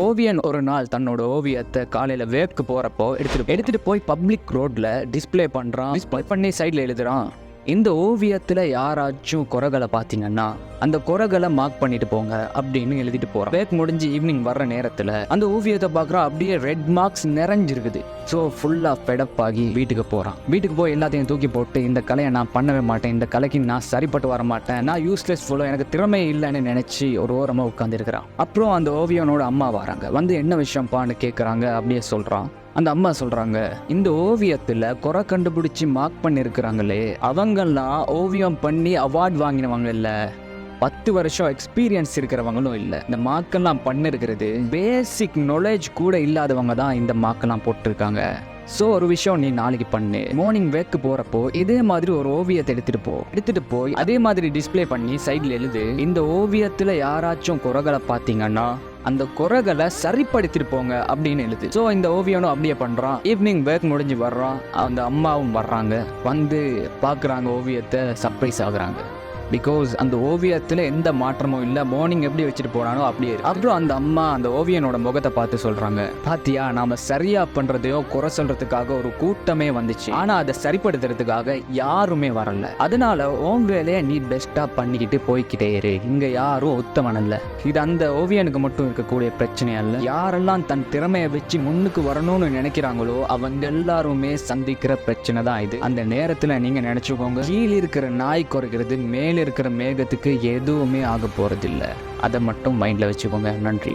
ஓவியன் ஒரு நாள் தன்னோட ஓவியத்தை காலையில வேர்க்கு போறப்போ எடுத்துட்டு போய் பப்ளிக் ரோட்ல டிஸ்ப்ளே பண்றான். டிஸ்ப்ளே பண்ணி சைட்ல எழுதுறான், இந்த ஓவியத்துல யாராச்சும் குறைகளை பார்த்தீங்கன்னா அந்த குறைகளை மார்க் பண்ணிட்டு போங்க அப்படின்னு எழுதிட்டு போறான். வேக் முடிஞ்சு ஈவினிங் வர்ற நேரத்துல அந்த ஓவியத்தை பார்க்குறான், அப்படியே ரெட் மார்க்ஸ் நிறைஞ்சிருக்குது. ஸோ ஃபுல்லா ஃபெடப் ஆகி வீட்டுக்கு போறான். வீட்டுக்கு போய் எல்லாத்தையும் தூக்கி போட்டு இந்த கலையை நான் பண்ணவே மாட்டேன், இந்த கலைக்கு நான் சரிப்பட்டு வர மாட்டேன், நான் யூஸ்லெஸ் ஃபுல்லோ, எனக்கு திறமை இல்லைன்னு நினைச்சு ஒரு ஓரமா உட்காந்துருக்கிறான். அப்புறம் அந்த ஓவியனோட அம்மா வராங்க, வந்து என்ன விஷயம்ப்பான்னு கேட்குறாங்க. அப்படியே சொல்றான். அந்த அம்மா சொல்றாங்க, இந்த ஓவியத்துல குறை கண்டுபிடிச்சி மார்க் பண்ணிருக்கிறாங்களே அவங்கெல்லாம் ஓவியம் பண்ணி அவார்ட் வாங்கினவங்க இல்ல, 10 வருஷம் எக்ஸ்பீரியன்ஸ் இருக்கிறவங்களும் இல்லை. இந்த மார்க்கெல்லாம் பண்ணிருக்கிறது பேசிக் நாலேஜ் கூட இல்லாதவங்க தான் இந்த மார்க்கெல்லாம் போட்டிருக்காங்க. ஸோ ஒரு விஷயம் நீ நாளைக்கு பண்ணு, மார்னிங் வேக்கு போறப்போ இதே மாதிரி ஒரு ஓவியத்தை எடுத்துட்டு போய் அதே மாதிரி டிஸ்பிளே பண்ணி சைட்ல எழுது, இந்த ஓவியத்துல யாராச்சும் குறைகளை பார்த்தீங்கன்னா அந்த குறைகளை சரிப்படுத்திட்டு போங்க அப்படின்னு எழுது. ஸோ இந்த ஓவியனும் அப்படியே பண்றான். ஈவினிங் வேக் முடிஞ்சு வர்றான், அந்த அம்மாவும் வர்றாங்க, வந்து பார்க்குறாங்க ஓவியத்தை, சர்ப்ரைஸ் ஆகுறாங்க. பிகாஸ் அந்த ஓவியத்தில் எந்த மாற்றமும் இல்லை, மார்னிங் எப்படி வச்சுட்டு போனானோ அப்படியே இருக்கு. அப்புறம் அந்த அம்மா அந்த ஓவியனோட முகத்தை பார்த்து சொல்றாங்க, பாத்தியா நாம சரியா பண்றதையோ குறை சொல்றதுக்காக ஒரு கூட்டமே வந்துச்சு, ஆனா அதை சரிப்படுத்துறதுக்காக யாருமே வரல. அதனால உன் வேலையை நீ பெஸ்டா பண்ணிக்கிட்டு போய்கிட்டே இரு, இங்க யாரும் உத்தமன் இல்ல. இது அந்த ஓவியனுக்கு மட்டும் இருக்கக்கூடிய பிரச்சனை அல்ல, யாரெல்லாம் தன் திறமையை வச்சு முன்னுக்கு வரணும்னு நினைக்கிறாங்களோ அவங்க எல்லாருமே சந்திக்கிற பிரச்சனை தான் இது. அந்த நேரத்துல நீங்க நினைச்சுக்கோங்க, கீழே இருக்கிற நாய் குறைக்கிறது மேல இருக்கிற மேகத்துக்கு எதுவுமே ஆக போறதில்லை. அதை மட்டும் மைண்ட்ல வச்சுக்கோங்க. நன்றி.